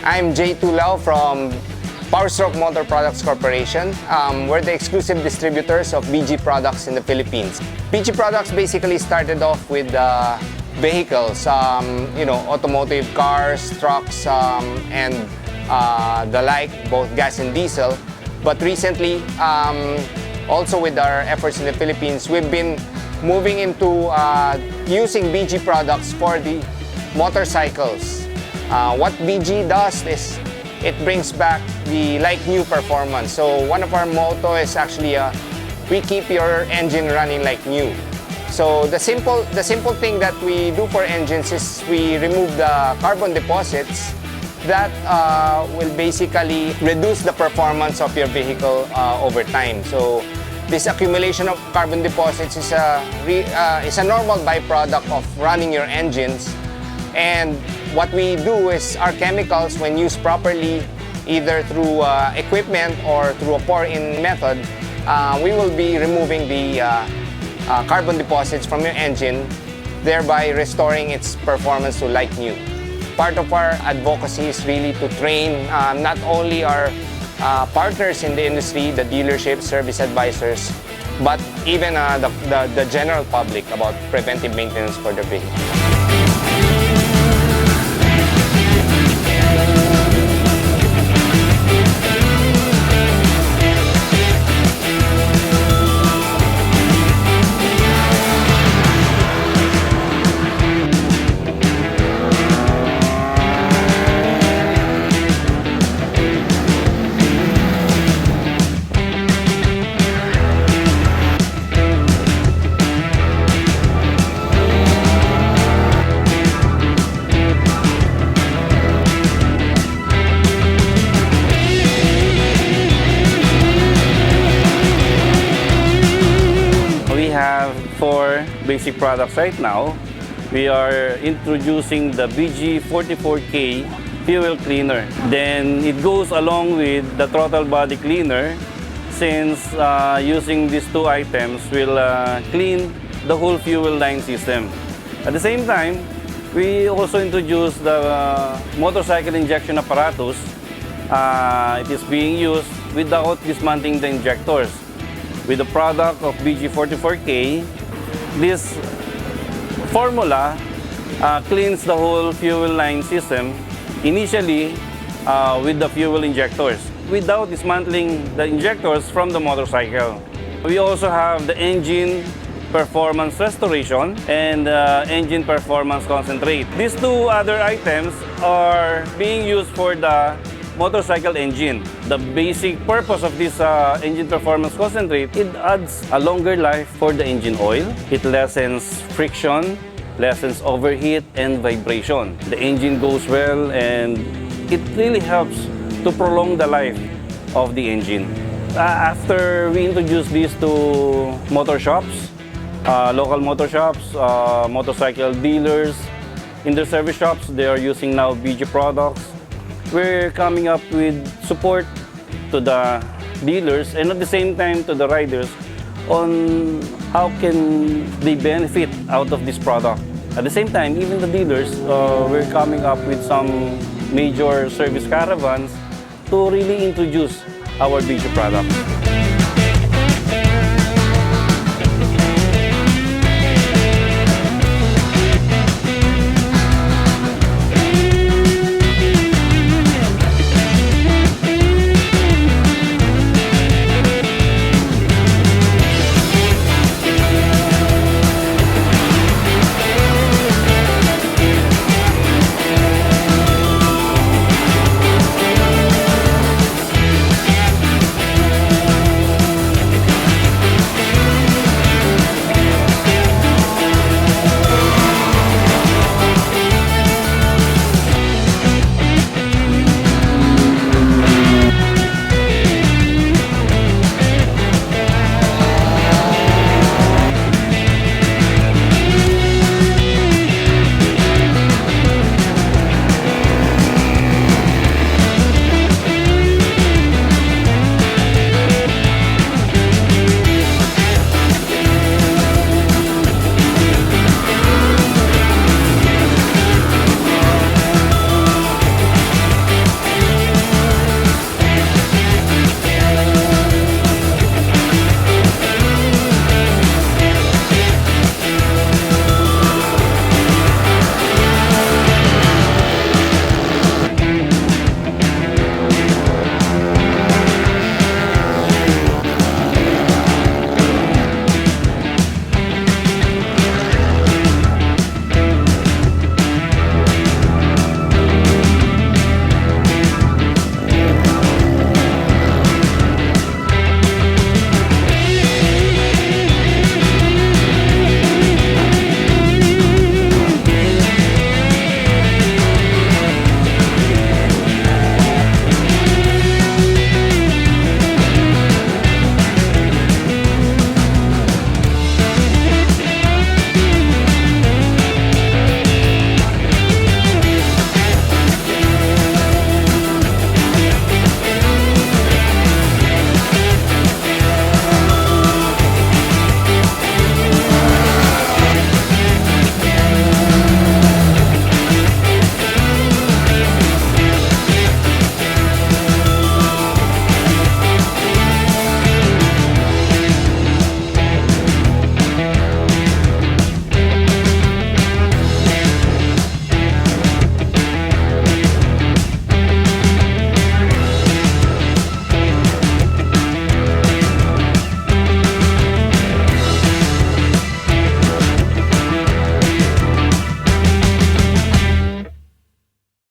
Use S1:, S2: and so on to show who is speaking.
S1: I'm Jay Tulao from Powerstroke Motor Products Corporation. We're the exclusive distributors of BG products in the Philippines. BG products basically started off with vehicles, automotive cars, trucks, and the like, both gas and diesel. But recently, also with our efforts in the Philippines, we've been moving into using BG products for the motorcycles. What BG does is it brings back the like-new performance. So one of our motto is actually we keep your engine running like new. So the simple thing that we do for engines is we remove the carbon deposits that will basically reduce the performance of your vehicle over time. So this accumulation of carbon deposits is a normal byproduct of running your engines. And what we do is our chemicals, when used properly, either through equipment or through a pour-in method, we will be removing the carbon deposits from your engine, thereby restoring its performance to like new. Part of our advocacy is really to train not only our partners in the industry, the dealerships, service advisors, but even the general public about preventive maintenance for their vehicle.
S2: For basic products right now, we are introducing the BG44K fuel cleaner. Then it goes along with the throttle body cleaner, since using these two items will clean the whole fuel line system. At the same time, we also introduced the motorcycle injection apparatus. It is being used without dismantling the injectors. With the product of BG44K, this formula cleans the whole fuel line system initially with the fuel injectors without dismantling the injectors from the motorcycle. We also have the engine performance restoration and engine performance concentrate. These two other items are being used for the motorcycle engine. The basic purpose of this engine performance concentrate, it adds a longer life for the engine oil. It lessens friction, lessens overheat and vibration. The engine goes well and it really helps to prolong the life of the engine. After we introduce these to motor shops, local motor shops, motorcycle dealers, in their service shops, they are using now BG products. We're coming up with support to the dealers and at the same time to the riders on how can they benefit out of this product. At the same time, even the dealers, we're coming up with some major service caravans to really introduce our BG product.